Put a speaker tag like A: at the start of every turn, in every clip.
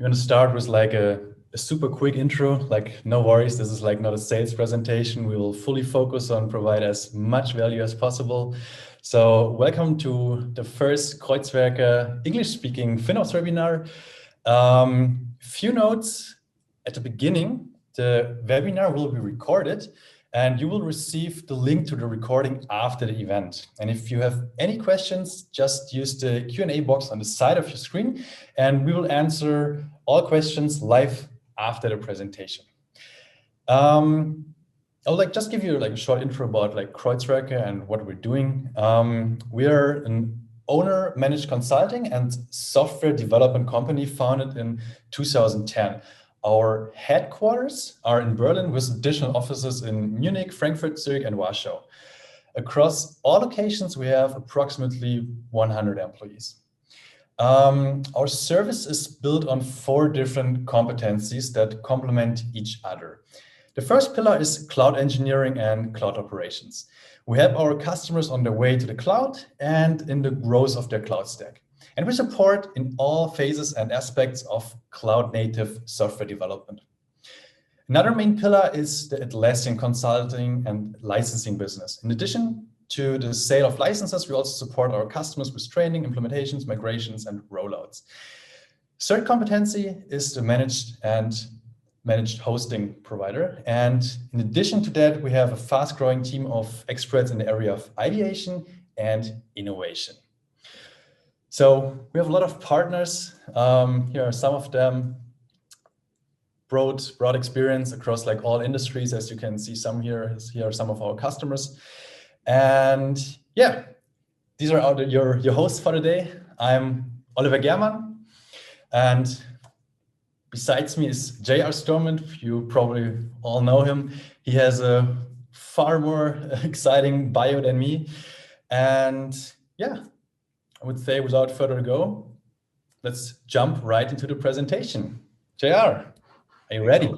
A: We're going to start with like a super quick intro, like no worries. This is like not a sales presentation. We will fully focus on provide as much value as possible. So welcome to the first Kreuzwerker English speaking FinOps webinar. Few notes at the beginning. The webinar will be recorded and you will receive the link to the recording after the event. And if you have any questions, just use the Q&A box on the side of your screen and we will answer all questions live after the presentation. I'll just give you like a short intro about like Kreuzwerker and what we're doing. We are an owner-managed consulting and software development company founded in 2010. Our headquarters are in Berlin with additional offices in Munich, Frankfurt, Zurich, and Warsaw. Across all locations, we have approximately 100 employees. Our service is built on 4 different competencies that complement each other. The first pillar is cloud engineering and cloud operations. We help our customers on their way to the cloud and in the growth of their cloud stack. And we support in all phases and aspects of cloud-native software development. Another main pillar is the Atlassian consulting and licensing business. In addition to the sale of licenses, we also support our customers with training, implementations, migrations, and rollouts. Third competency is the managed hosting provider. And in addition to that, we have a fast-growing team of experts in the area of ideation and innovation. So we have a lot of partners. Here are some of them. Broad experience across like all industries. As you can see, here are some of our customers. And yeah, these are your hosts for the day. I'm Oliver Germann, and besides me is J.R. Stormont. You probably all know him. He has a far more exciting bio than me. And yeah, I would say without further ado, let's jump right into the presentation. JR, are you ready?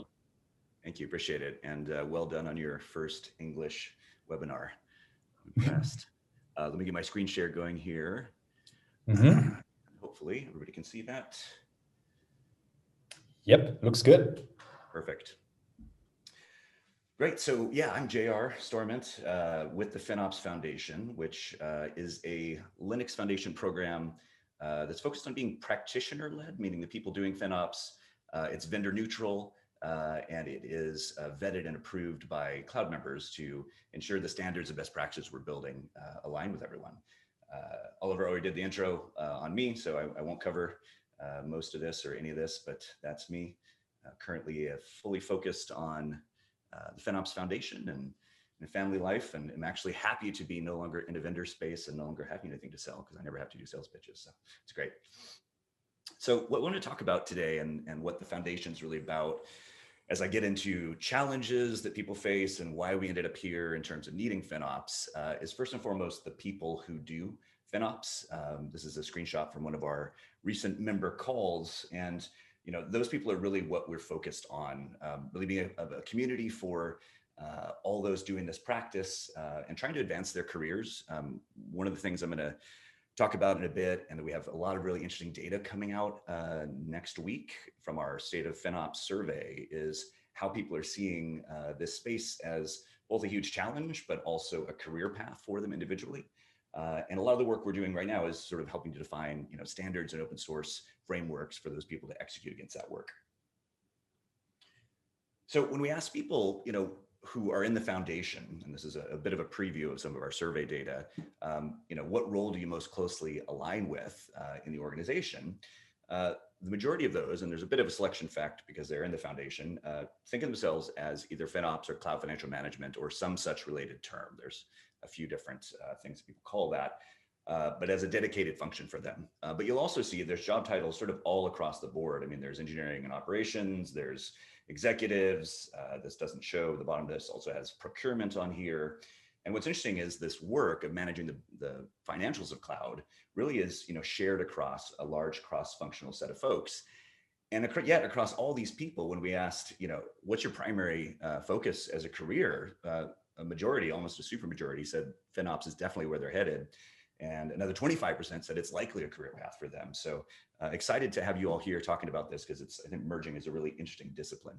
B: Thank you, appreciate it. And well done on your first English webinar. Impressed. Let me get my screen share going here. Hopefully everybody can see that.
A: Yep, looks good.
B: Perfect. Great. So yeah, I'm J.R. Stormont with the FinOps Foundation, which is a Linux Foundation program that's focused on being practitioner-led, meaning the people doing FinOps. It's vendor neutral, and it is vetted and approved by cloud members to ensure the standards and best practices we're building align with everyone. Oliver already did the intro on me, so I won't cover most of this or any of this, but that's me. Currently fully focused on the FinOps Foundation and family life, and I'm actually happy to be no longer in a vendor space and no longer having anything to sell because I never have to do sales pitches, so it's great. So what I want to talk about today and what the foundation is really about as I get into challenges that people face and why we ended up here in terms of needing FinOps is first and foremost the people who do FinOps. This is a screenshot from one of our recent member calls, and those people are really what we're focused on, really being a community for all those doing this practice and trying to advance their careers. One of the things I'm going to talk about in a bit, and we have a lot of really interesting data coming out next week from our State of FinOps survey, is how people are seeing this space as both a huge challenge, but also a career path for them individually. And a lot of the work we're doing right now is sort of helping to define, standards and open source frameworks for those people to execute against that work. So when we ask people, who are in the foundation, and this is a bit of a preview of some of our survey data, what role do you most closely align with in the organization? The majority of those, and there's a bit of a selection fact because they're in the foundation, think of themselves as either FinOps or cloud financial management or some such related term. There's a few different things that people call that, but as a dedicated function for them. But you'll also see there's job titles sort of all across the board. I mean, there's engineering and operations, there's executives. This doesn't show, the bottom of this also has procurement on here. And what's interesting is this work of managing the financials of cloud really is shared across a large cross-functional set of folks. And yet across all these people, when we asked, what's your primary focus as a career, a majority, almost a super majority, said FinOps is definitely where they're headed. And another 25% said it's likely a career path for them. So excited to have you all here talking about this, because it's, I think, emerging as a really interesting discipline.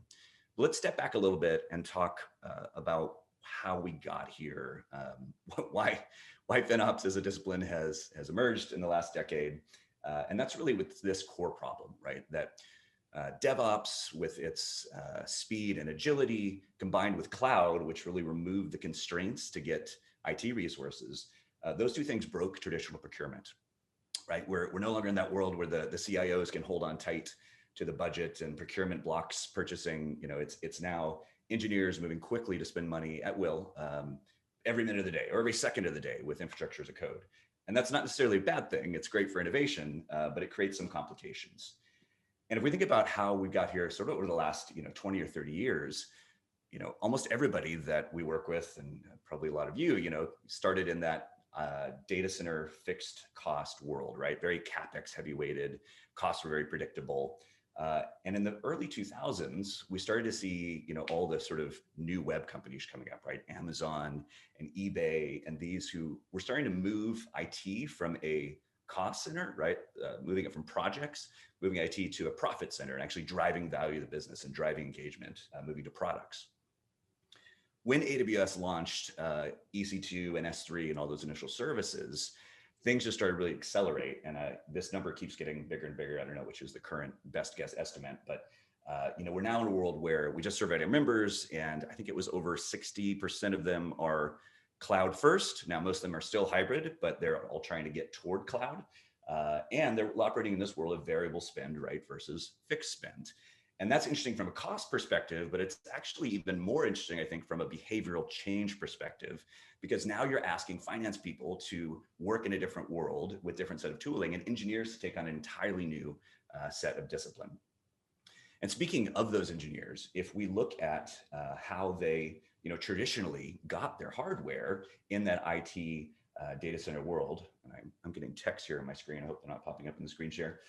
B: But let's step back a little bit and talk about how we got here, why FinOps as a discipline has emerged in the last decade. And that's really with this core problem, right? That DevOps, with its speed and agility, combined with cloud, which really removed the constraints to get IT resources, those two things broke traditional procurement, right? We're no longer in that world where the CIOs can hold on tight to the budget and procurement blocks purchasing. You know, it's now engineers moving quickly to spend money at will, every minute of the day or every second of the day with infrastructure as a code. And that's not necessarily a bad thing. It's great for innovation, but it creates some complications. And if we think about how we got here sort of over the last 20 or 30 years, almost everybody that we work with, and probably a lot of you, started in that data center fixed cost world, right? Very CapEx heavy weighted, costs were very predictable. And in the early 2000s, we started to see, all the sort of new web companies coming up, right? Amazon and eBay, and these who were starting to move IT from a cost center, right? Moving it from projects, moving IT to a profit center, and actually driving value of the business and driving engagement, moving to products. When AWS launched EC2 and S3 and all those initial services, things just started really accelerate. And this number keeps getting bigger and bigger. I don't know which is the current best guess estimate, but we're now in a world where we just surveyed our members, and I think it was over 60% of them are cloud first. Now, most of them are still hybrid, but they're all trying to get toward cloud. And they're operating in this world of variable spend, right, versus fixed spend. And that's interesting from a cost perspective, but it's actually even more interesting, I think, from a behavioral change perspective, because now you're asking finance people to work in a different world with different set of tooling, and engineers to take on an entirely new set of discipline. And speaking of those engineers, if we look at how they traditionally got their hardware in that IT data center world, and I'm getting text here on my screen, I hope they're not popping up in the screen share.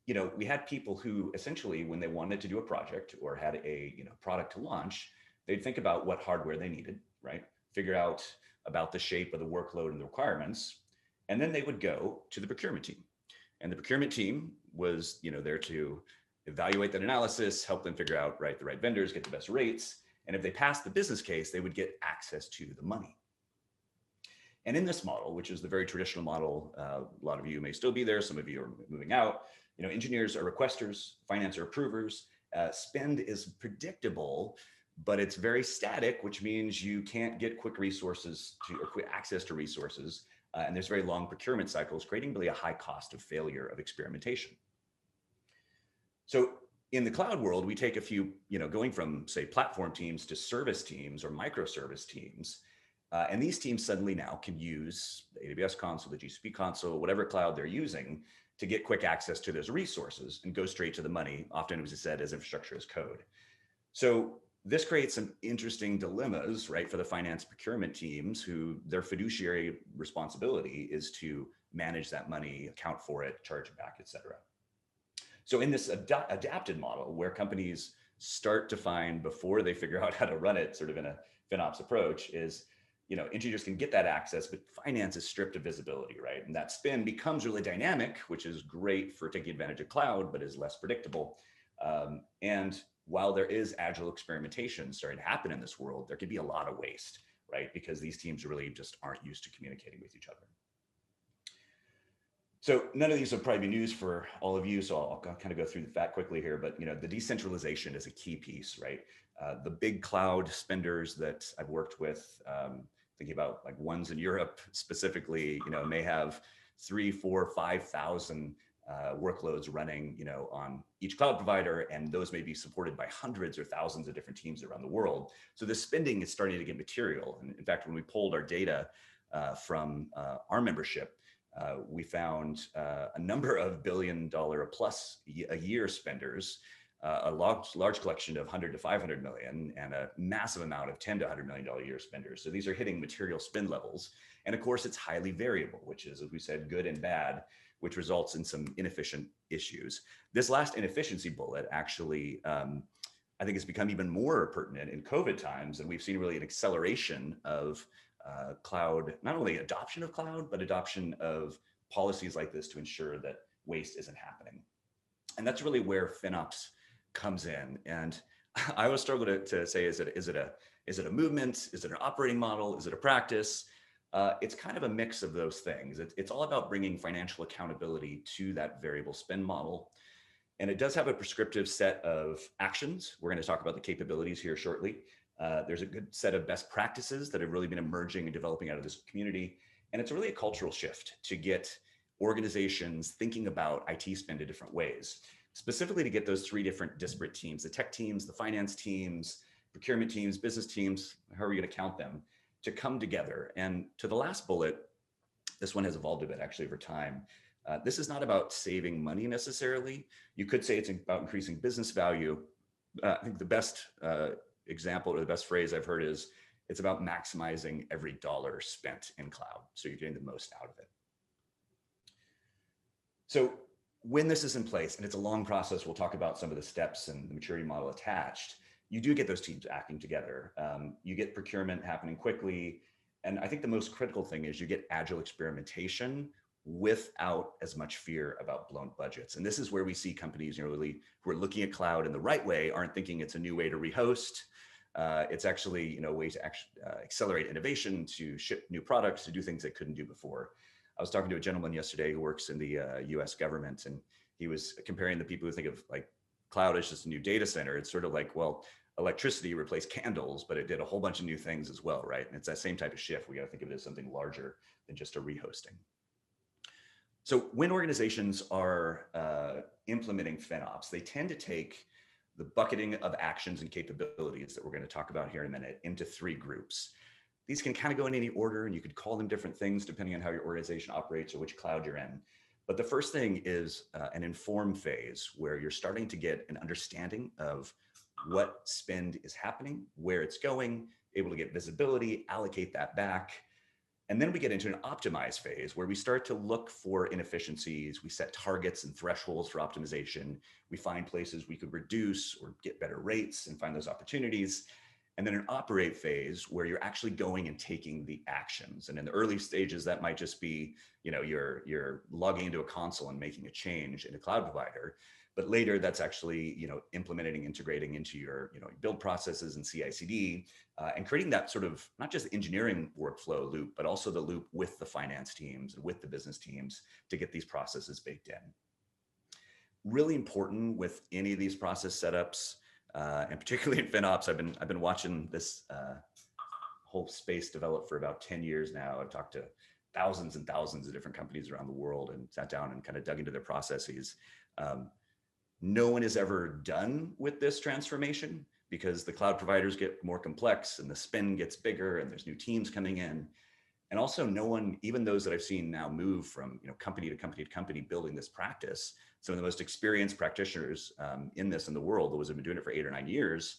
B: We had people who essentially, when they wanted to do a project or had a product to launch, they'd think about what hardware they needed, right? Figure out about the shape of the workload and the requirements, and then they would go to the procurement team. And the procurement team was there to evaluate that analysis, help them figure out the right vendors, get the best rates. And if they passed the business case, they would get access to the money. And in this model, which is the very traditional model, a lot of you may still be there, some of you are moving out. Engineers are requesters, finance are approvers. Spend is predictable, but it's very static, which means you can't get quick resources or quick access to resources. And there's very long procurement cycles, creating really a high cost of failure of experimentation. So in the cloud world, we take a few, going from, say, platform teams to service teams or microservice teams. And these teams suddenly now can use the AWS console, the GCP console, whatever cloud they're using, to get quick access to those resources and go straight to the money, often, as I said, as infrastructure as code. So this creates some interesting dilemmas, right, for the finance procurement teams, who their fiduciary responsibility is to manage that money, account for it, charge it back, et cetera. So in this adapted model, where companies start to find, before they figure out how to run it, sort of in a FinOps approach, is engineers can get that access, but finance is stripped of visibility, right? And that spend becomes really dynamic, which is great for taking advantage of cloud, but is less predictable. And while there is agile experimentation starting to happen in this world, there can be a lot of waste, right? Because these teams really just aren't used to communicating with each other. So none of these will probably be news for all of you, so I'll kind of go through that quickly here. But the decentralization is a key piece, right? The big cloud spenders that I've worked with, thinking about ones in Europe specifically, may have 3,000, 4,000, 5,000 workloads running, on each cloud provider, and those may be supported by hundreds or thousands of different teams around the world. So the spending is starting to get material. And in fact, when we pulled our data from our membership, we found a number of $1 billion plus a year spenders, a large collection of 100 to 500 million, and a massive amount of 10 to 100 million dollar a year spenders. So these are hitting material spend levels. And of course, it's highly variable, which is, as we said, good and bad, which results in some inefficient issues. This last inefficiency bullet actually, I think, has become even more pertinent in COVID times. And we've seen really an acceleration of cloud, not only adoption of cloud, but adoption of policies like this to ensure that waste isn't happening. And that's really where FinOps comes in. And I always struggle to say, is it a movement? Is it an operating model? Is it a practice? It's kind of a mix of those things. It's all about bringing financial accountability to that variable spend model. And it does have a prescriptive set of actions. We're going to talk about the capabilities here shortly. There's a good set of best practices that have really been emerging and developing out of this community. And it's really a cultural shift to get organizations thinking about IT spend in different ways, specifically to get those three different disparate teams, the tech teams, the finance teams, procurement teams, business teams, how are you going to count them, to come together. And to the last bullet, this one has evolved a bit actually over time. This is not about saving money necessarily. You could say it's about increasing business value. I think the best example or the best phrase I've heard is it's about maximizing every dollar spent in cloud. So you're getting the most out of it. So when this is in place, and it's a long process, we'll talk about some of the steps and the maturity model attached, you do get those teams acting together. You get procurement happening quickly. And I think the most critical thing is you get agile experimentation without as much fear about blown budgets. And this is where we see companies really who are looking at cloud in the right way, aren't thinking it's a new way to rehost. It's actually a way to accelerate innovation, to ship new products, to do things they couldn't do before. I was talking to a gentleman yesterday who works in the US government, and he was comparing the people who think of like cloud as just a new data center. It's sort of like, well, electricity replaced candles, but it did a whole bunch of new things as well, right? And it's that same type of shift. We got to think of it as something larger than just a rehosting. So when organizations are implementing FinOps, they tend to take the bucketing of actions and capabilities that we're going to talk about here in a minute into three groups. These can kind of go in any order, and you could call them different things depending on how your organization operates or which cloud you're in. But the first thing is an inform phase, where you're starting to get an understanding of what spend is happening, where it's going, able to get visibility, allocate that back. And then we get into an optimize phase, where we start to look for inefficiencies. We set targets and thresholds for optimization. We find places we could reduce or get better rates and find those opportunities. And then an operate phase, where you're actually going and taking the actions. And in the early stages, that might just be, you're logging into a console and making a change in a cloud provider. But later, that's actually, implementing, integrating into your, build processes and CI/CD, and creating that sort of not just engineering workflow loop, but also the loop with the finance teams and with the business teams to get these processes baked in. Really important with any of these process setups, and particularly in FinOps, I've been watching this whole space develop for about 10 years now. I've talked to thousands and thousands of different companies around the world and sat down and kind of dug into their processes. No one is ever done with this transformation, because the cloud providers get more complex and the spend gets bigger and there's new teams coming in. And also no one, even those that I've seen now move from company to company to company building this practice, some of the most experienced practitioners in this in the world, those who have been doing it for 8 or 9 years,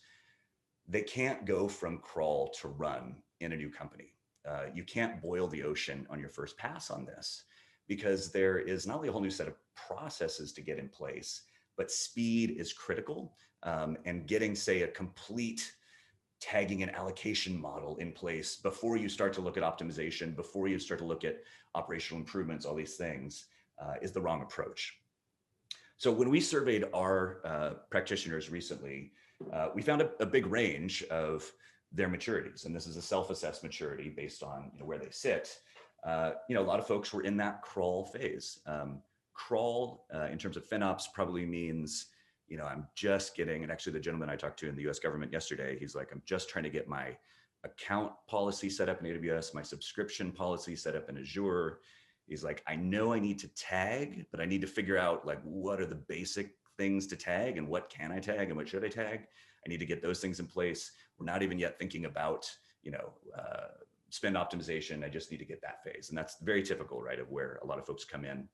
B: they can't go from crawl to run in a new company. You can't boil the ocean on your first pass on this, because there is not only a whole new set of processes to get in place, but speed is critical. And getting, say, a complete tagging and allocation model in place before you start to look at optimization, before you start to look at operational improvements, all these things, is the wrong approach. So when we surveyed our practitioners recently, we found a big range of their maturities. And this is a self-assessed maturity based on where they sit. A lot of folks were in that crawl phase. Crawl in terms of FinOps probably means, I'm just getting, and actually the gentleman I talked to in the US government yesterday, he's like, I'm just trying to get my account policy set up in AWS, my subscription policy set up in Azure. He's like, I know I need to tag, but I need to figure out like, what are the basic things to tag and what can I tag and what should I tag? I need to get those things in place. We're not even yet thinking about, spend optimization. I just need to get that phase. And that's very typical, right, of where a lot of folks come in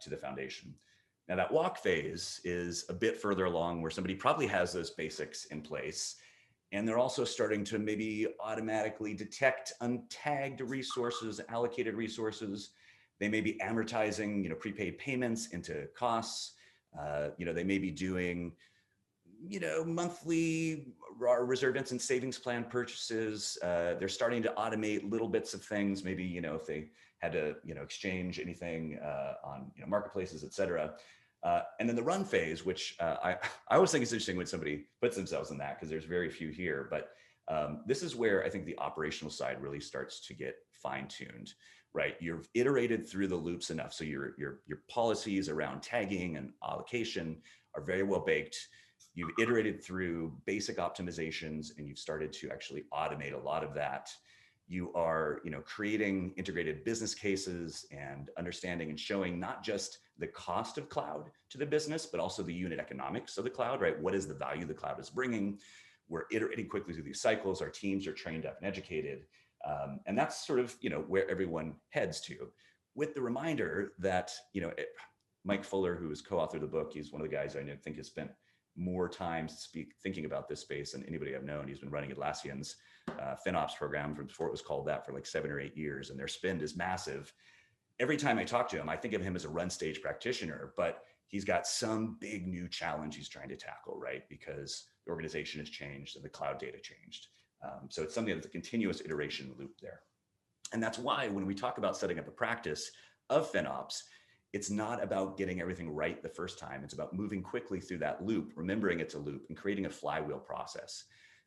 B: to the foundation. Now that walk phase is a bit further along, where somebody probably has those basics in place, and they're also starting to maybe automatically detect untagged resources, allocated resources. They may be amortizing, prepaid payments into costs. They may be doing, monthly our reserve instant savings plan purchases. They're starting to automate little bits of things. Maybe, if they had to, exchange anything on marketplaces, et cetera. And then the run phase, which I always think is interesting when somebody puts themselves in that, because there's very few here. But this is where I think the operational side really starts to get fine-tuned, right? You've iterated through the loops enough. So your policies around tagging and allocation are very well baked. You've iterated through basic optimizations, and you've started to actually automate a lot of that. You are, creating integrated business cases and understanding and showing not just the cost of cloud to the business, but also the unit economics of the cloud, right? What is the value the cloud is bringing? We're iterating quickly through these cycles. Our teams are trained up and educated. And that's sort of, where everyone heads to, with the reminder that, Mike Fuller, who is co-author of the book, he's one of the guys I think has spent more time thinking about this space than anybody I've known. He's been running Atlassian's FinOps program from before it was called that for like 7 or 8 years, and their spend is massive. Every time I talk to him, I think of him as a run stage practitioner, but he's got some big new challenge he's trying to tackle, right? Because the organization has changed and the cloud data changed. So it's something that's a continuous iteration loop there. And that's why when we talk about setting up a practice of FinOps, it's not about getting everything right the first time. It's about moving quickly through that loop, remembering it's a loop, and creating a flywheel process.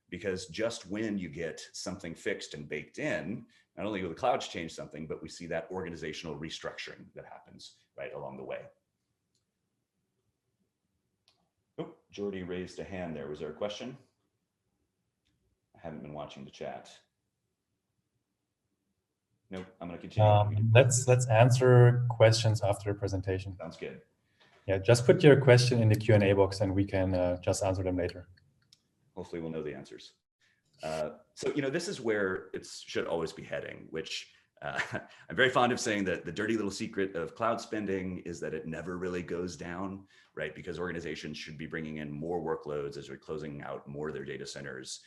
B: Because just when you get something fixed and baked in, not only will the clouds change something, but we see that organizational restructuring that happens right along the way. Oh, Jordy raised a hand there. Was there a question? I haven't been watching the chat. Nope, I'm going to continue.
A: Let's answer questions after the presentation.
B: Sounds good.
A: Yeah, just put your question in the Q&A box and we can just answer them later.
B: Hopefully we'll know the answers. So, this is where it should always be heading, which I'm very fond of saying that the dirty little secret of cloud spending is that it never really goes down, right? Because organizations should be bringing in more workloads as they're closing out more of their data centers.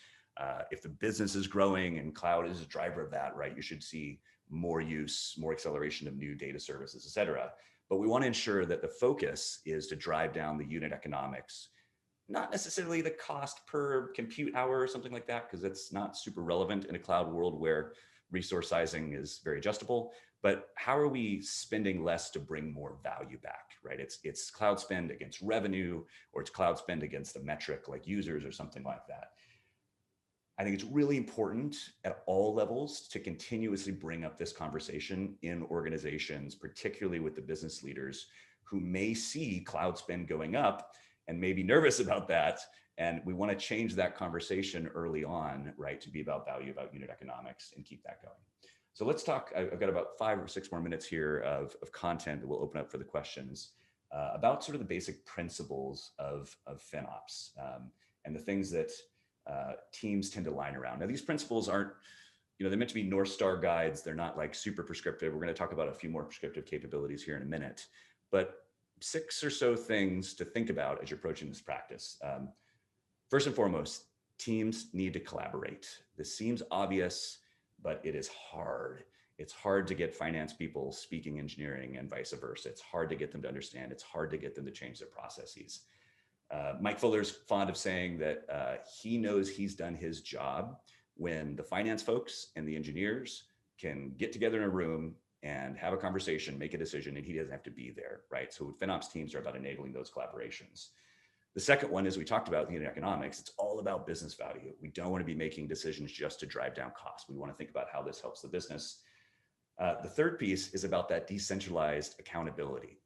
B: If the business is growing and cloud is a driver of that, right, you should see more use, more acceleration of new data services, et cetera. But we want to ensure that the focus is to drive down the unit economics, not necessarily the cost per compute hour or something like that, because that's not super relevant in a cloud world where resource sizing is very adjustable. But how are we spending less to bring more value back, right? It's cloud spend against revenue, or it's cloud spend against a metric like users or something like that. I think it's really important at all levels to continuously bring up this conversation in organizations, particularly with the business leaders who may see cloud spend going up and may be nervous about that. And we want to change that conversation early on, right, to be about value, about unit economics, and keep that going. So let's talk, I've got about 5 or 6 more minutes here of content that we'll open up for the questions about sort of the basic principles of FinOps and the things that teams tend to line around. Now, these principles aren't, they're meant to be North Star guides. They're not like super prescriptive. We're going to talk about a few more prescriptive capabilities here in a minute, but 6 or so things to think about as you're approaching this practice. First and foremost, teams need to collaborate. This seems obvious, but it is hard. It's hard to get finance people speaking engineering and vice versa. It's hard to get them to understand. It's hard to get them to change their processes. Mike Fuller's fond of saying that he knows he's done his job when the finance folks and the engineers can get together in a room and have a conversation, make a decision, and he doesn't have to be there, right? So FinOps teams are about enabling those collaborations. The second one is, we talked about unit economics. It's all about business value. We don't want to be making decisions just to drive down costs. We want to think about how this helps the business. The third piece is about that decentralized accountability.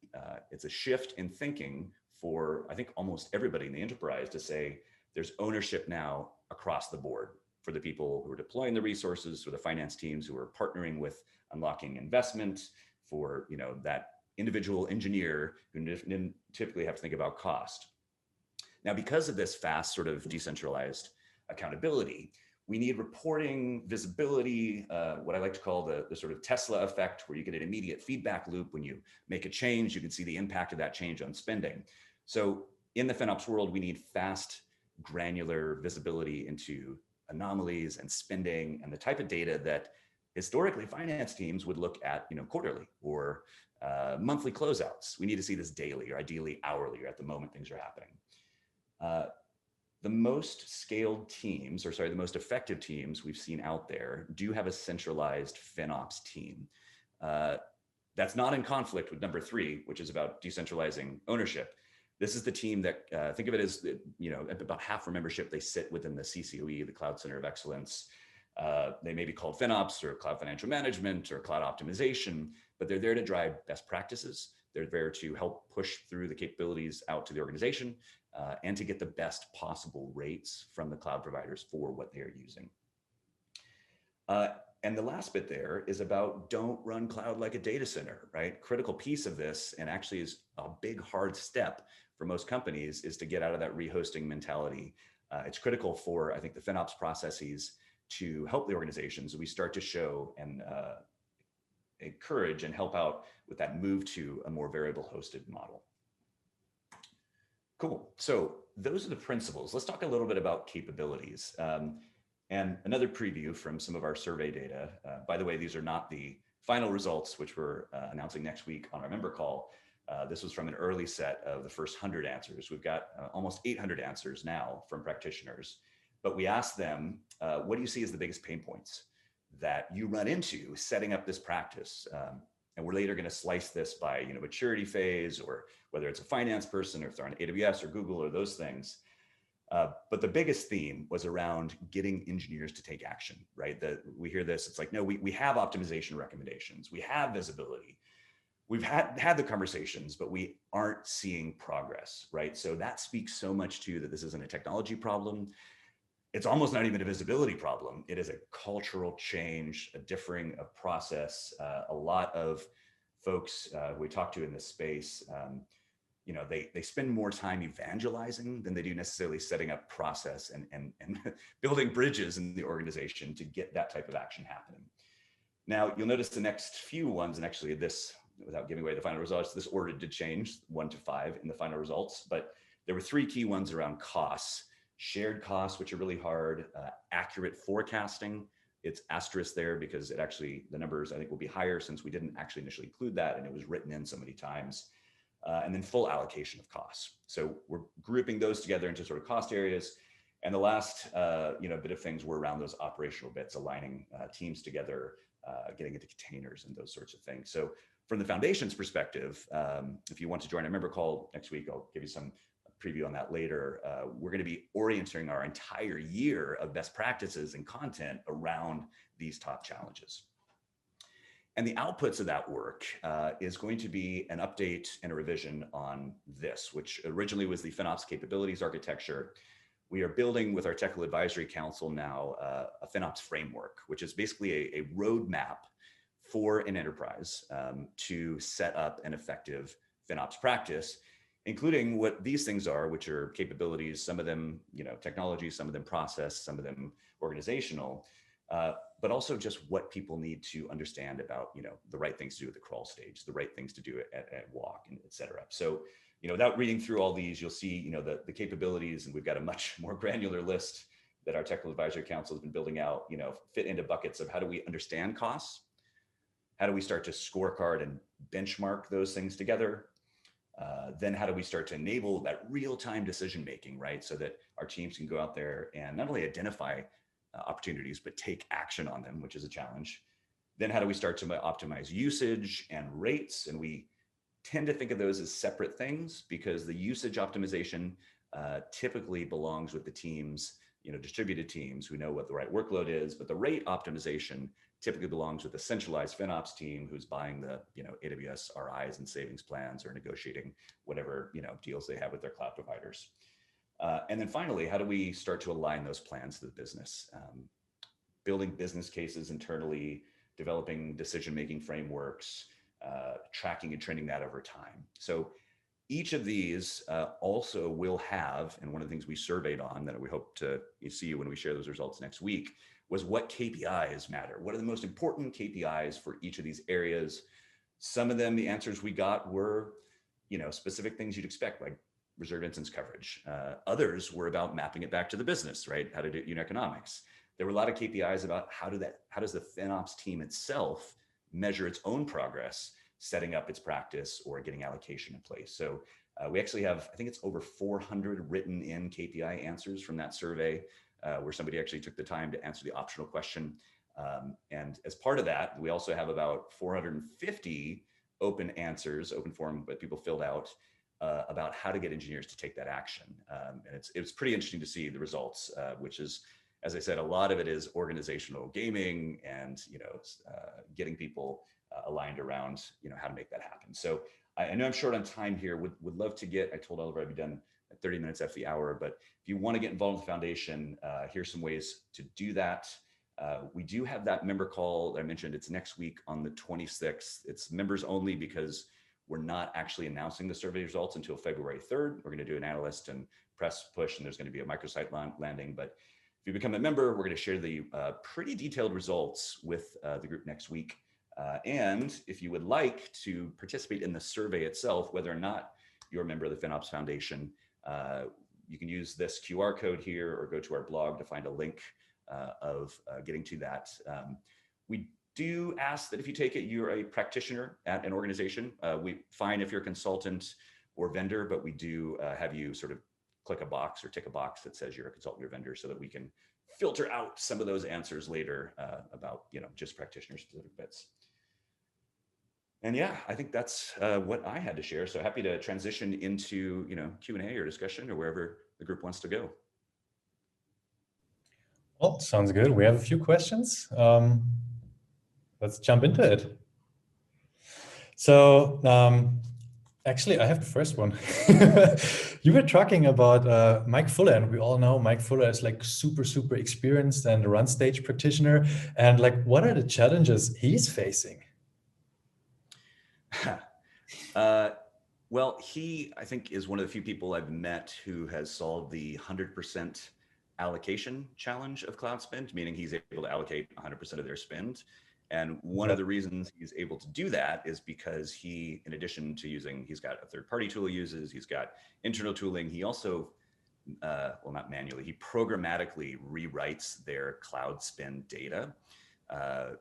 B: It's a shift in thinking for, I think, almost everybody in the enterprise to say there's ownership now across the board for the people who are deploying the resources, for the finance teams who are partnering with unlocking investment, for that individual engineer who didn't typically have to think about cost. Now, because of this fast sort of decentralized accountability, we need reporting, visibility, what I like to call the sort of Tesla effect, where you get an immediate feedback loop. When you make a change, you can see the impact of that change on spending. So in the FinOps world, we need fast, granular visibility into anomalies and spending and the type of data that historically finance teams would look at, quarterly or monthly closeouts. We need to see this daily, or ideally hourly, or at the moment things are happening. the most scaled teams, or sorry, the most effective teams we've seen out there do have a centralized FinOps team. That's not in conflict with number 3, which is about decentralizing ownership. This is the team that, think of it as, about half our membership, they sit within the CCOE, the Cloud Center of Excellence. They may be called FinOps or Cloud Financial Management or Cloud Optimization, but they're there to drive best practices. They're there to help push through the capabilities out to the organization and to get the best possible rates from the cloud providers for what they are using. And the last bit there is about don't run cloud like a data center, right? Critical piece of this, and actually is a big hard step for most companies, is to get out of that rehosting mentality. It's critical for, I think, the FinOps processes to help the organizations. We start to show and encourage and help out with that move to a more variable hosted model. Cool. So those are the principles. Let's talk a little bit about capabilities. And another preview from some of our survey data. By the way, these are not the final results, which we're announcing next week on our member call. This was from an early set of the first 100 answers. We've got almost 800 answers now from practitioners, but we asked them, what do you see as the biggest pain points that you run into setting up this practice? And we're later going to slice this by maturity phase, or whether it's a finance person, or if they're on AWS or Google or those things. But the biggest theme was around getting engineers to take action, right? We hear this, it's like, no, we have optimization recommendations, we have visibility, we've had the conversations, but we aren't seeing progress, right? So that speaks so much to that this isn't a technology problem. It's almost not even a visibility problem. It is a cultural change, a differing of process. A lot of folks we talk to in this space, they spend more time evangelizing than they do necessarily setting up process and building bridges in the organization to get that type of action happening. Now, you'll notice the next few ones, and actually this, without giving away the final results, this order did change 1 to 5 in the final results, but there were 3 key ones around costs. Shared costs, which are really hard, accurate forecasting. It's asterisk there because it actually, the numbers I think will be higher since we didn't actually initially include that and it was written in so many times. And then full allocation of costs. So we're grouping those together into sort of cost areas. And the last bit of things were around those operational bits, aligning teams together, getting into containers and those sorts of things. So from the foundation's perspective, if you want to join our member call next week, I'll give you some preview on that later. We're going to be orienting our entire year of best practices and content around these top challenges. And the outputs of that work is going to be an update and a revision on this, which originally was the FinOps capabilities architecture. We are building with our Technical Advisory Council now a FinOps framework, which is basically a roadmap for an enterprise to set up an effective FinOps practice, including what these things are, which are capabilities, some of them, technology, some of them process, some of them organizational, but also just what people need to understand about, the right things to do at the crawl stage, the right things to do at walk, and et cetera. So, without reading through all these, you'll see, the capabilities, and we've got a much more granular list that our Technical Advisory Council has been building out, fit into buckets of how do we understand costs? How do we start to scorecard and benchmark those things together? Then how do we start to enable that real-time decision-making, right? So that our teams can go out there and not only identify opportunities, but take action on them, which is a challenge. Then how do we start to optimize usage and rates? And we tend to think of those as separate things because the usage optimization typically belongs with the teams, distributed teams who know what the right workload is, but the rate optimization typically belongs with the centralized FinOps team who's buying the AWS RIs and savings plans or negotiating whatever deals they have with their cloud providers. And then finally, how do we start to align those plans to the business? Building business cases internally, developing decision-making frameworks, tracking and trending that over time. So each of these also will have, and one of the things we surveyed on that we hope to see when we share those results next week, was what KPIs matter. What are the most important KPIs for each of these areas? Some of them, the answers we got were, specific things you'd expect, like reserve instance coverage. Others were about mapping it back to the business, right? How to do unit economics. There were a lot of KPIs about how does the FinOps team itself measure its own progress, setting up its practice or getting allocation in place. So We actually have, I think it's over 400 written in KPI answers from that survey, where somebody actually took the time to answer the optional question. And as part of that, we also have about 450 open answers, open form, but people filled out about how to get engineers to take that action. And it's pretty interesting to see the results, which is, as I said, a lot of it is organizational gaming and getting people aligned around how to make that happen. So I know I'm short on time here. Would love to get. I told Oliver I'd be done at 30 minutes after the hour, but if you want to get involved with the foundation, here's some ways to do that. We do have that member call that I mentioned. It's next week on the 26th. It's members only because we're not actually announcing the survey results until February 3rd. We're going to do an analyst and press push, and there's going to be a microsite landing. But if you become a member, we're going to share the pretty detailed results with the group next week. And if you would like to participate in the survey itself, whether or not you're a member of the FinOps Foundation, you can use this QR code here or go to our blog to find a link of getting to that. We do ask that if you take it, you're a practitioner at an organization. We fine if you're a consultant or vendor, but we do have you sort of click a box or tick a box that says you're a consultant or vendor so that we can filter out some of those answers later about just practitioner specific bits. And yeah, I think that's what I had to share. So happy to transition into Q&A or discussion or wherever the group wants to go.
A: Well, sounds good. We have a few questions. Let's jump into it. So actually, I have the first one. You were talking about Mike Fuller, and we all know Mike Fuller is like super experienced and a run stage practitioner. And like, what are the challenges he's facing?
B: Well, he, I think, is one of the few people I've met who has solved the 100% allocation challenge of cloud spend, meaning he's able to allocate 100% of their spend. And one of the reasons he's able to do that is because he, in addition to he's got a third-party tool he uses, he's got internal tooling. He also, well, not manually, he programmatically rewrites their cloud spend data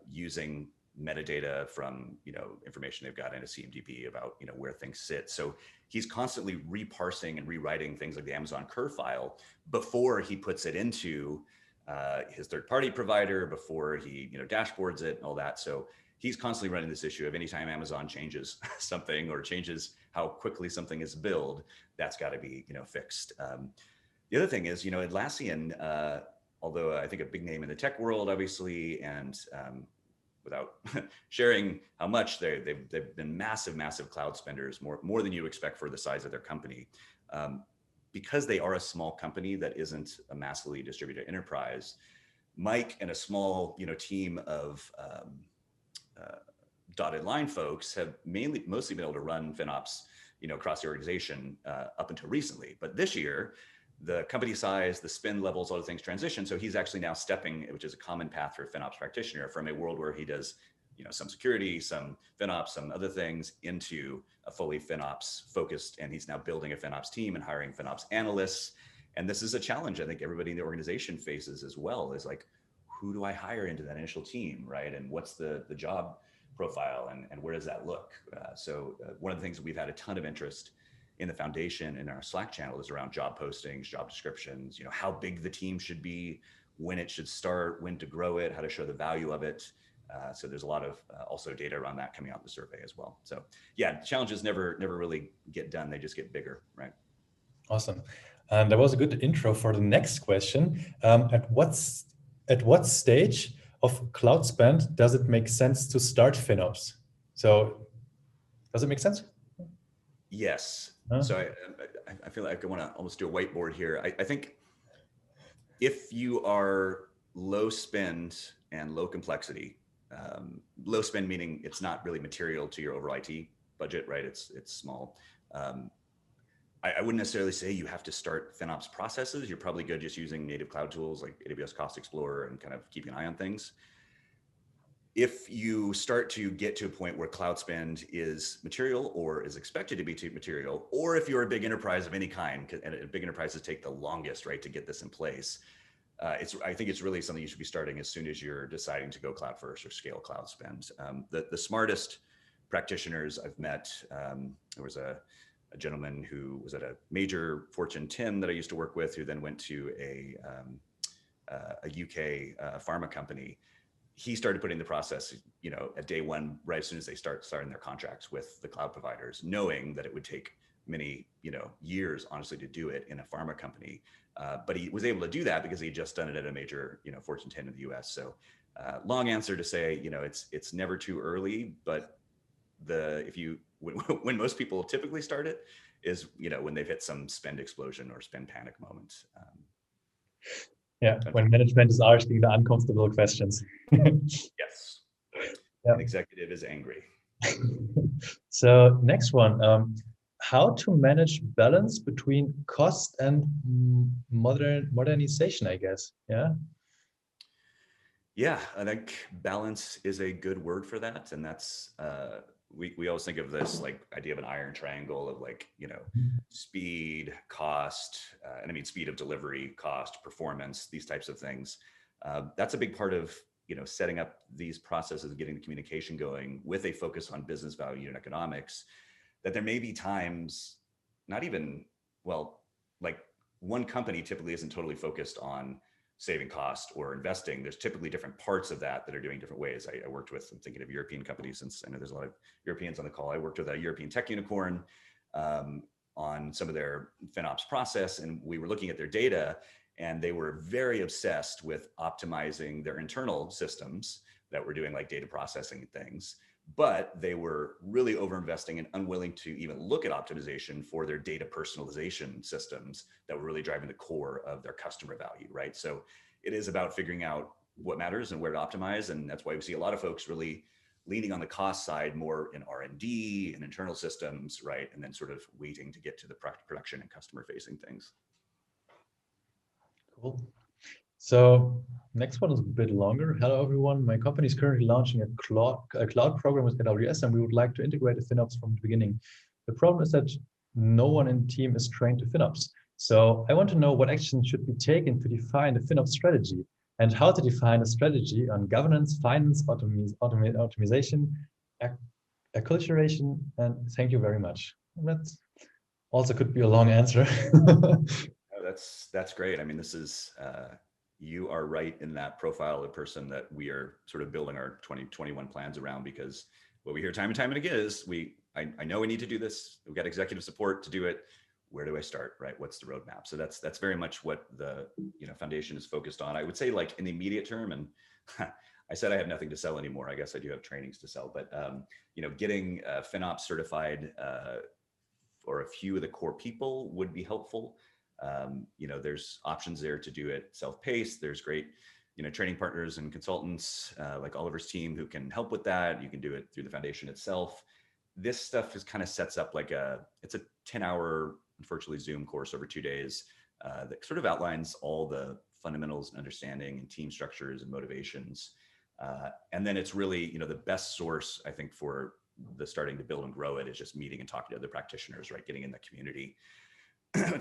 B: using metadata from information they've got in a CMDB about where things sit. So he's constantly reparsing and rewriting things like the Amazon curve file before he puts it into his third-party provider, before he dashboards it and all that. So he's constantly running this issue of anytime Amazon changes something or changes how quickly something is billed, that's got to be fixed. The other thing is Atlassian, although I think a big name in the tech world, obviously, and without sharing how much they've been massive cloud spenders, more than you expect for the size of their company. Because they are a small company that isn't a massively distributed enterprise, Mike and a small team of dotted line folks have mostly been able to run FinOps across the organization up until recently. But this year, the company size, the spend levels, all the things transition. So he's actually now stepping, which is a common path for a FinOps practitioner, from a world where he does some security, some FinOps, some other things, into a fully FinOps focused. And he's now building a FinOps team and hiring FinOps analysts. And this is a challenge I think everybody in the organization faces as well, is like, who do I hire into that initial team, right? And what's the job profile and where does that look? So one of the things that we've had a ton of interest in the foundation and our Slack channel is around job postings, job descriptions, how big the team should be, when it should start, when to grow it, how to show the value of it. So there's a lot of also data around that coming out in the survey as well. So yeah, challenges never really get done. They just get bigger, right?
A: Awesome. And that was a good intro for the next question. At what stage of cloud spend does it make sense to start FinOps? So does it make sense?
B: Yes. So I feel like I want to almost do a whiteboard here. I think if you are low spend and low complexity, low spend meaning it's not really material to your overall IT budget, right? It's small. I wouldn't necessarily say you have to start FinOps processes. You're probably good just using native cloud tools like AWS Cost Explorer and kind of keeping an eye on things. If you start to get to a point where cloud spend is material or is expected to be material, or if you're a big enterprise of any kind, and big enterprises take the longest, right, to get this in place, I think it's really something you should be starting as soon as you're deciding to go cloud first or scale cloud spend. The smartest practitioners I've met, there was a gentleman who was at a major Fortune 10 that I used to work with, who then went to a UK pharma company. He started putting the process, at day one, right as soon as they starting their contracts with the cloud providers, knowing that it would take many, years, honestly, to do it in a pharma company. But he was able to do that because he had just done it at a major, Fortune 10 in the US. So long answer to say, it's never too early, but when most people typically start it is, when they've hit some spend explosion or spend panic moment.
A: Yeah, when management is asking the uncomfortable questions.
B: Yes.
A: Yeah.
B: An executive is angry.
A: So next one, how to manage balance between cost and modernization, I guess. Yeah.
B: Yeah, I think balance is a good word for that. And that's, we always think of this like idea of an iron triangle of like, speed, cost, and I mean, speed of delivery, cost, performance, these types of things. That's a big part of, setting up these processes, getting the communication going with a focus on business value and economics, that there may be times, not even, like one company typically isn't totally focused on saving cost or investing. There's typically different parts of that are doing different ways. I worked with, I'm thinking of European companies, since I know there's a lot of Europeans on the call. I worked with a European tech unicorn on some of their FinOps process, and we were looking at their data, and they were very obsessed with optimizing their internal systems that were doing like data processing things. But they were really over-investing and unwilling to even look at optimization for their data personalization systems that were really driving the core of their customer value, right? So it is about figuring out what matters and where to optimize. And that's why we see a lot of folks really leaning on the cost side more in R&D and internal systems, right? And then sort of waiting to get to the production and customer-facing things.
A: Cool. So next one is a bit longer. Hello, everyone. My company is currently launching a cloud program with AWS, and we would like to integrate the FinOps from the beginning. The problem is that no one in the team is trained to FinOps. So I want to know what actions should be taken to define the FinOps strategy, and how to define a strategy on governance, finance, automation, acculturation, and thank you very much. That also could be a long answer.
B: That's great. I mean, this is, you are right in that profile of person that we are sort of building our 2021 plans around, because what we hear time and time and again is I know we need to do this. We've got executive support to do it. Where do I start, right? What's the roadmap? So that's very much what the foundation is focused on. I would say like in the immediate term, and I said I have nothing to sell anymore. I guess I do have trainings to sell, but getting FinOps certified for a few of the core people would be helpful. There's options there to do it self-paced. There's great, training partners and consultants like Oliver's team who can help with that. You can do it through the foundation itself. This stuff is kind of sets up like it's a 10-hour virtually Zoom course over 2 days that sort of outlines all the fundamentals and understanding and team structures and motivations. And then it's really, the best source, I think, for the starting to build and grow it is just meeting and talking to other practitioners, right? Getting in the community.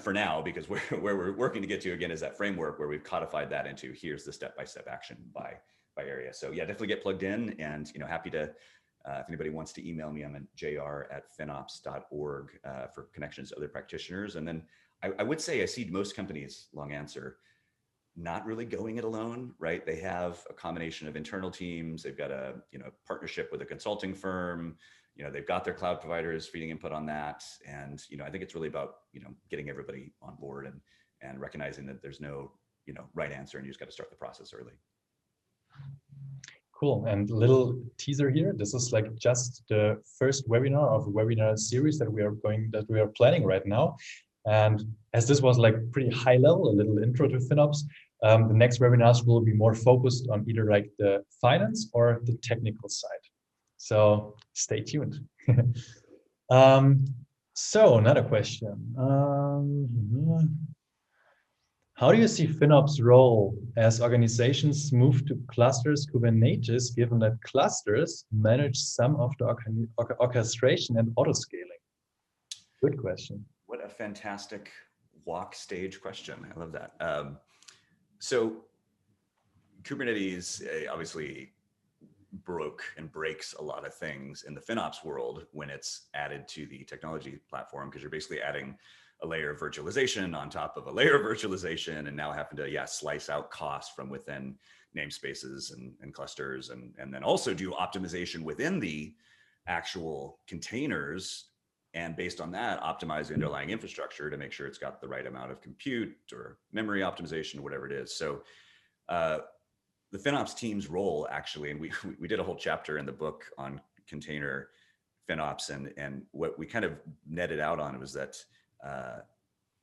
B: For now, because where we're working to get to again is that framework where we've codified that into here's the step-by-step action by area. So yeah, definitely get plugged in, and happy to if anybody wants to email me, I'm at jr@finops.org for connections to other practitioners. And then I would say I see most companies, long answer, not really going it alone, right? They have a combination of internal teams. They've got a partnership with a consulting firm. They've got their cloud providers feeding input on that. And, I think it's really about, getting everybody on board and recognizing that there's no, right answer, and you just got to start the process early.
A: Cool. And little teaser here. This is like just the first webinar of a webinar series that we are planning right now. And as this was like pretty high level, a little intro to FinOps, the next webinars will be more focused on either like the finance or the technical side. So stay tuned. So another question. How do you see FinOps' role as organizations move to clusters Kubernetes, given that clusters manage some of the orchestration and auto-scaling? Good question.
B: What a fantastic walk stage question. I love that. So Kubernetes, obviously, broke and breaks a lot of things in the FinOps world when it's added to the technology platform, because you're basically adding a layer of virtualization on top of a layer of virtualization, and now having to slice out costs from within namespaces and clusters, and then also do optimization within the actual containers, and based on that optimize the underlying infrastructure to make sure it's got the right amount of compute or memory optimization, whatever it is. So the FinOps team's role, actually, and we did a whole chapter in the book on container FinOps, and what we kind of netted out on was that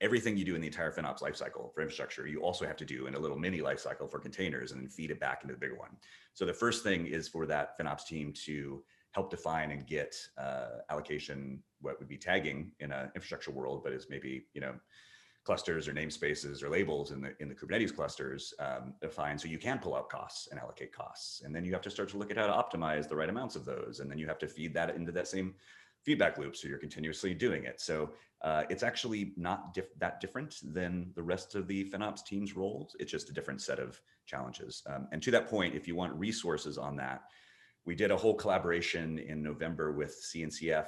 B: everything you do in the entire FinOps lifecycle for infrastructure, you also have to do in a little mini lifecycle for containers, and then feed it back into the bigger one. So the first thing is for that FinOps team to help define and get allocation, what would be tagging in an infrastructure world, but is maybe, clusters or namespaces or labels in the Kubernetes clusters defined, so you can pull out costs and allocate costs. And then you have to start to look at how to optimize the right amounts of those. And then you have to feed that into that same feedback loop, so you're continuously doing it. So it's actually not that different than the rest of the FinOps team's roles. It's just a different set of challenges. And to that point, if you want resources on that, we did a whole collaboration in November with CNCF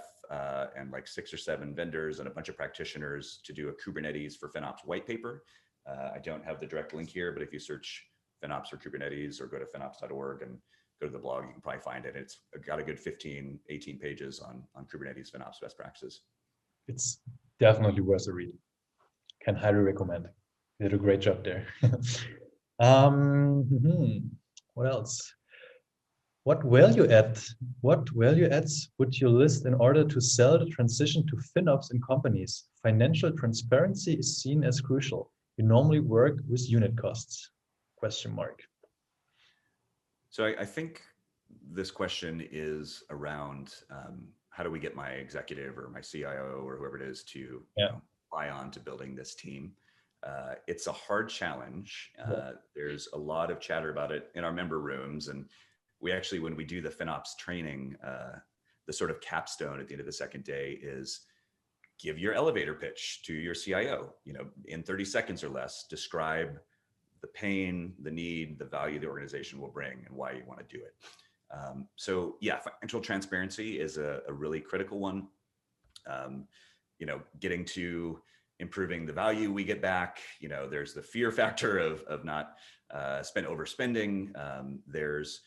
B: and like 6 or 7 vendors and a bunch of practitioners to do a Kubernetes for FinOps white paper. I don't have the direct link here, but if you search FinOps for Kubernetes or go to finops.org and go to the blog, you can probably find it. It's got a good 15, 18 pages on Kubernetes FinOps best practices.
A: It's definitely worth a read. Can highly recommend. You did a great job there. What else? What value adds would you list in order to sell the transition to FinOps in companies? Financial transparency is seen as crucial. You normally work with unit costs? ?
B: So I think this question is around how do we get my executive or my CIO or whoever it is to buy on to building this team? It's a hard challenge. There's a lot of chatter about it in our member rooms, and we actually, when we do the FinOps training, the sort of capstone at the end of the second day is give your elevator pitch to your CIO. In 30 seconds or less, describe the pain, the need, the value the organization will bring, and why you want to do it. So financial transparency is a really critical one. Getting to improving the value we get back. There's the fear factor of not overspending. There's,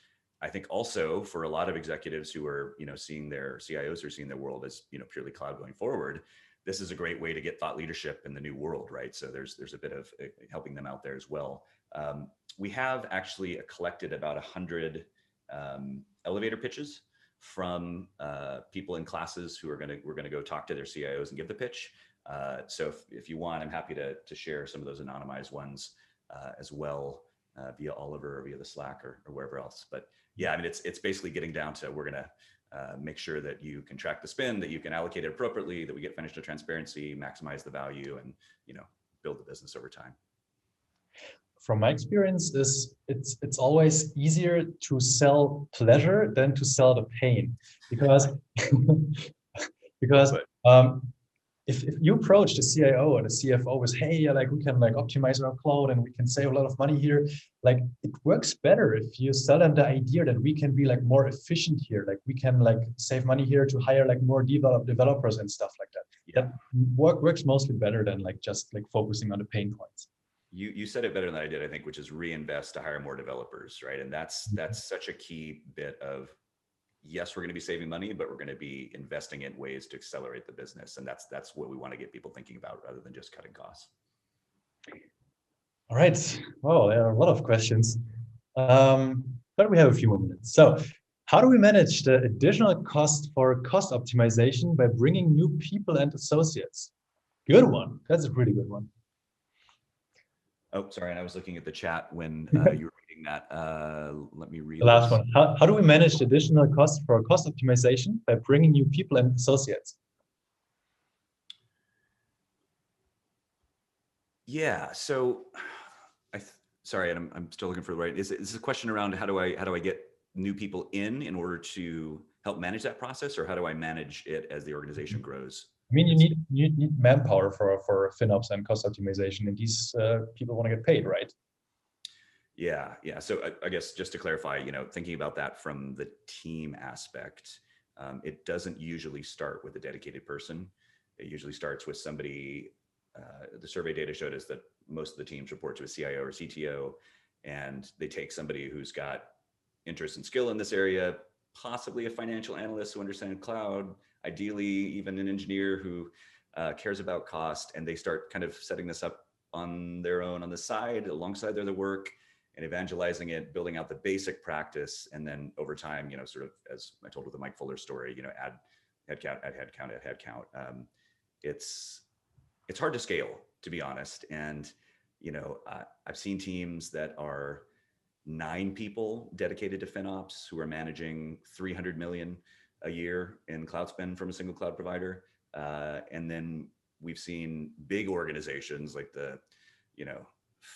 B: I think, also for a lot of executives who are, seeing their CIOs or seeing their world as, purely cloud going forward, this is a great way to get thought leadership in the new world, right? So there's a bit of helping them out there as well. We have actually collected about 100 elevator pitches from people in classes who we're gonna go talk to their CIOs and give the pitch. So if you want, I'm happy to share some of those anonymized ones as well via Oliver or via the Slack or wherever else. But it's basically getting down to, we're gonna make sure that you can track the spend, that you can allocate it appropriately, that we get financial transparency, maximize the value, and build the business over time.
A: From my experience, it's always easier to sell pleasure than to sell the pain, because if you approach the CIO or the CFO with, hey, we can optimize our cloud and we can save a lot of money here, it works better if you sell them the idea that we can be more efficient here, we can save money here to hire more developers and stuff like that. That works mostly better than just focusing on the pain points.
B: You said it better than I did, I think, which is reinvest to hire more developers, right? And that's such a key bit of, yes, we're going to be saving money, but we're going to be investing in ways to accelerate the business. And that's what we want to get people thinking about, rather than just cutting costs.
A: All right. Well, there are a lot of questions, but we have a few more minutes. So how do we manage the additional cost for cost optimization by bringing new people and associates? Good one. That's a pretty good one.
B: Oh, sorry. And I was looking at the chat when you were reading that. Let me read
A: the last one. How do we manage the additional cost for cost optimization by bringing new people and associates?
B: Yeah. So, sorry, and I'm still looking for the right. Is this a question around how do I get new people in order to help manage that process, or how do I manage it as the organization grows?
A: I mean, you need manpower for FinOps and cost optimization, and these people want to get paid, right?
B: Yeah. So I guess just to clarify, thinking about that from the team aspect, it doesn't usually start with a dedicated person. It usually starts with somebody. The survey data showed us that most of the teams report to a CIO or CTO, and they take somebody who's got interest and skill in this area, possibly a financial analyst who understands cloud, ideally even an engineer who cares about cost, and they start kind of setting this up on their own on the side alongside their work and evangelizing it, building out the basic practice. And then over time, sort of as I told with the Mike Fuller story, add headcount. It's hard to scale, to be honest. And, I've seen teams that are 9 people dedicated to FinOps who are managing 300 million a year in cloud spend from a single cloud provider. And then we've seen big organizations like the,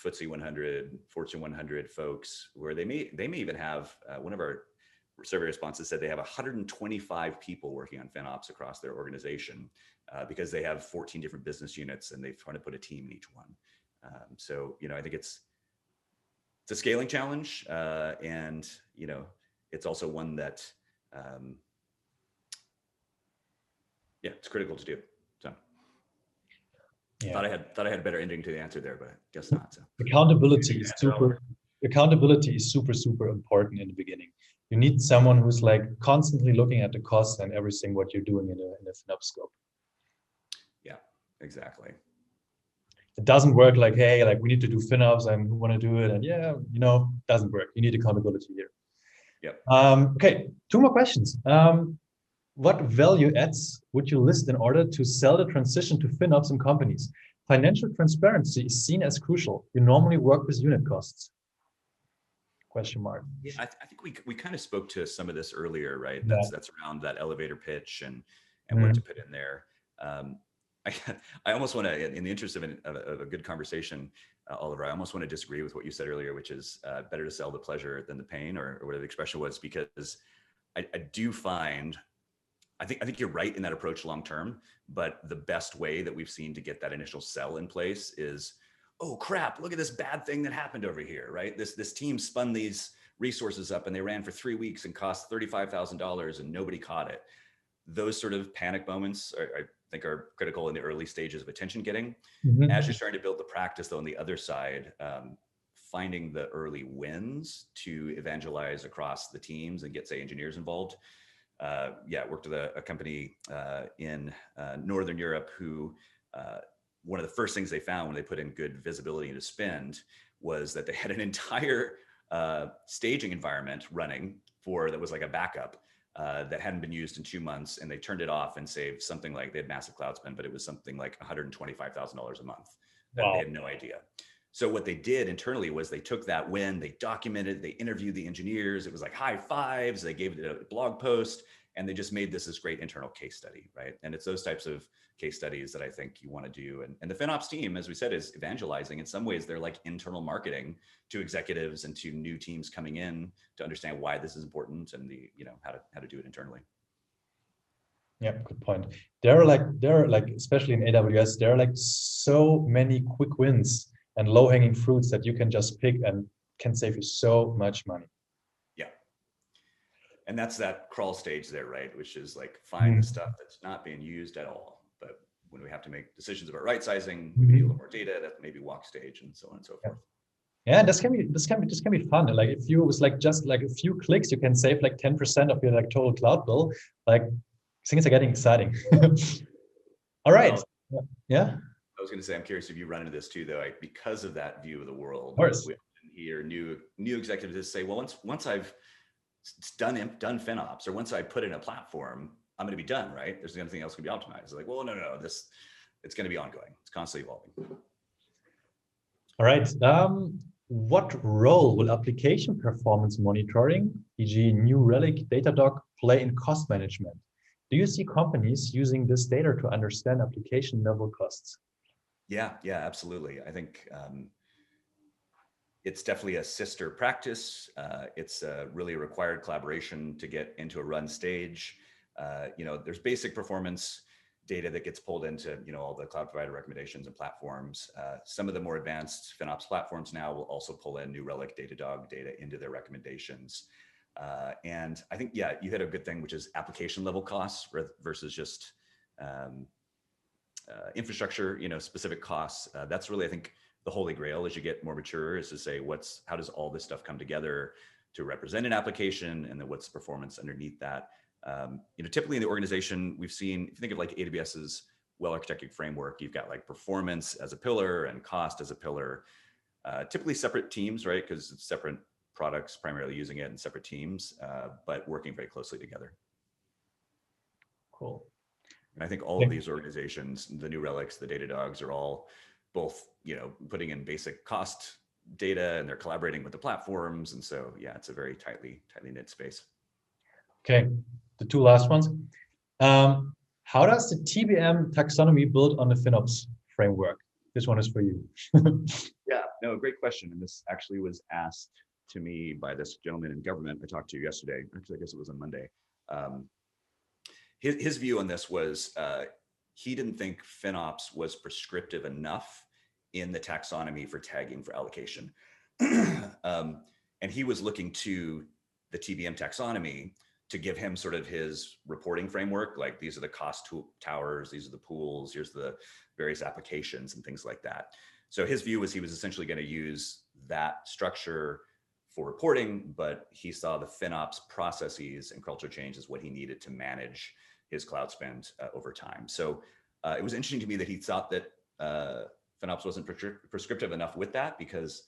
B: FTSE 100, Fortune 100 folks, where they may even have one of our survey responses said they have 125 people working on FinOps across their organization because they have 14 different business units and they're trying to put a team in each one. So, I think it's a scaling challenge, and it's also one that it's critical to do. So
A: Yeah.
B: thought I had a better ending to the answer there, but I guess not. So
A: Accountability is super important in the beginning. You need someone who's like constantly looking at the costs and everything what you're doing in a FinOps scope.
B: Yeah, exactly.
A: It doesn't work like, hey, like we need to do FinOps and we want to do it, and doesn't work. You need accountability here.
B: Yep.
A: Okay, 2 more questions. What value adds would you list in order to sell the transition to FinOps in companies? Financial transparency is seen as crucial. You normally work with unit costs. Question mark.
B: Yeah, I think we kind of spoke to some of this earlier, right?
A: Yeah.
B: That's around that elevator pitch and what to put in there. I almost want to, in the interest of a good conversation, Oliver, I almost want to disagree with what you said earlier, which is better to sell the pleasure than the pain, or whatever the expression was, because I do find, I think you're right in that approach long term, but the best way that we've seen to get that initial sell in place is, oh crap, look at this bad thing that happened over here, right? This team spun these resources up and they ran for 3 weeks and cost $35,000 and nobody caught it. Those sort of panic moments I think are critical in the early stages of attention getting. As you're starting to build the practice though, on the other side, finding the early wins to evangelize across the teams and get, say, engineers involved. Worked with a company in Northern Europe who one of the first things they found when they put in good visibility into spend was that they had an entire staging environment running that was like a backup that hadn't been used in 2 months, and they turned it off and saved something like, they had massive cloud spend, but it was something like $125,000 a month that They had no idea. So what they did internally was they took that win, they documented, they interviewed the engineers. It was like high fives. They gave it a blog post, and they just made this great internal case study, right? And it's those types of case studies that I think you want to do. And the FinOps team, as we said, is evangelizing. In some ways, they're like internal marketing to executives and to new teams coming in to understand why this is important and how to do it internally.
A: Yeah, good point. There are like, especially in AWS, there are like so many quick wins and low-hanging fruits that you can just pick and can save you so much money. Yeah.
B: And that's that crawl stage there, right? Which is like, find the stuff that's not being used at all. But when we have to make decisions about right sizing, we need a little more data, that maybe walk stage and so on and so forth.
A: Yeah, this can be fun. Like if you was like just like a few clicks, you can save like 10% of your like total cloud bill. Like things are getting exciting. All right. Well, yeah. I
B: was going to say, I'm curious if you run into this too, though, because of that view of the world.
A: Of course.
B: We often hear new executives just say, well, once I've done FinOps, or once I put in a platform, I'm going to be done, right? There's nothing else going to be optimized. It's like, well, no, it's going to be ongoing. It's constantly evolving.
A: All right. What role will application performance monitoring, e.g. New Relic, Datadog, play in cost management? Do you see companies using this data to understand application level costs?
B: Yeah, absolutely. I think it's definitely a sister practice. It's really a required collaboration to get into a run stage. There's basic performance data that gets pulled into, all the cloud provider recommendations and platforms. Some of the more advanced FinOps platforms now will also pull in New Relic, Datadog data into their recommendations. And I think, yeah, you hit a good thing, which is application level costs versus just infrastructure, specific costs. That's really, I think, the holy grail as you get more mature, is to say, how does all this stuff come together to represent an application, and then what's the performance underneath that? Typically in the organization, we've seen, if you think of like AWS's well-architected framework, you've got like performance as a pillar and cost as a pillar, typically separate teams, right? Because it's separate products primarily using it in separate teams, but working very closely together.
A: Cool.
B: And I think all of these organizations, the New Relics, the Datadogs, are all both, putting in basic cost data, and they're collaborating with the platforms. And so, yeah, it's a very tightly knit space. Okay,
A: the two last ones. How does the TBM taxonomy build on the FinOps framework? This one is for you.
B: Yeah, no, great question. And this actually was asked to me by this gentleman in government I talked to yesterday. Actually, I guess it was on Monday. His view on this was he didn't think FinOps was prescriptive enough in the taxonomy for tagging for allocation. And he was looking to the TBM taxonomy to give him sort of his reporting framework, like these are the cost towers, these are the pools, here's the various applications and things like that. So his view was he was essentially going to use that structure for reporting, but he saw the FinOps processes and culture change as what he needed to manage his cloud spend over time. So it was interesting to me that he thought that FinOps wasn't prescriptive enough with that, because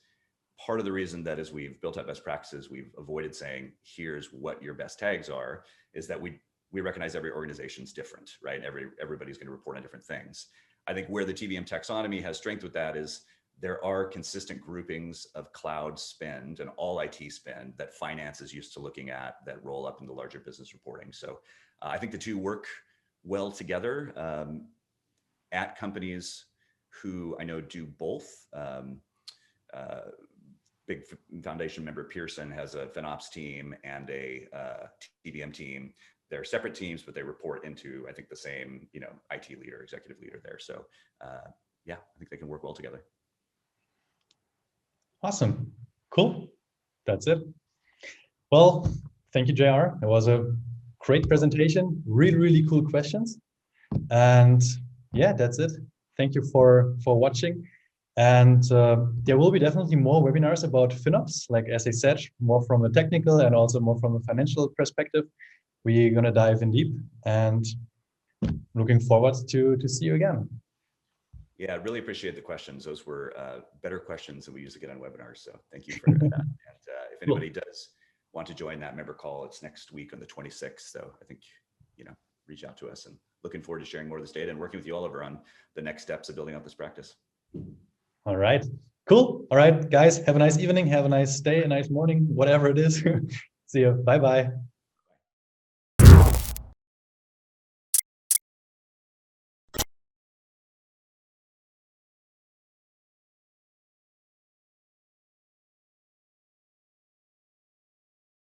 B: part of the reason that as we've built up best practices, we've avoided saying, here's what your best tags are, is that we recognize every organization's different, right? Everybody's going to report on different things. I think where the TBM taxonomy has strength with that is there are consistent groupings of cloud spend and all IT spend that finance is used to looking at that roll up into larger business reporting. So I think the two work well together at companies who I know do both. Big foundation member Pearson has a FinOps team and a TBM team. They're separate teams, but they report into, I think, the same, IT leader, executive leader there. So yeah, I think they can work well together.
A: Awesome. Cool. That's it. Well, thank you, JR. It was a great presentation. Really, really cool questions. And yeah, that's it. Thank you for watching. And there will be definitely more webinars about FinOps, like as I said, more from a technical and also more from a financial perspective. We're going to dive in deep, and looking forward to see you again.
B: Yeah, I really appreciate the questions. Those were better questions than we usually get on webinars. So thank you for that. And if anybody does want to join that member call, it's next week on the 26th. So I think, reach out to us, and looking forward to sharing more of this data and working with you, Oliver, on the next steps of building out this practice.
A: All right, cool. All right, guys, have a nice evening, have a nice day, a nice morning, whatever it is. See you. Bye-bye.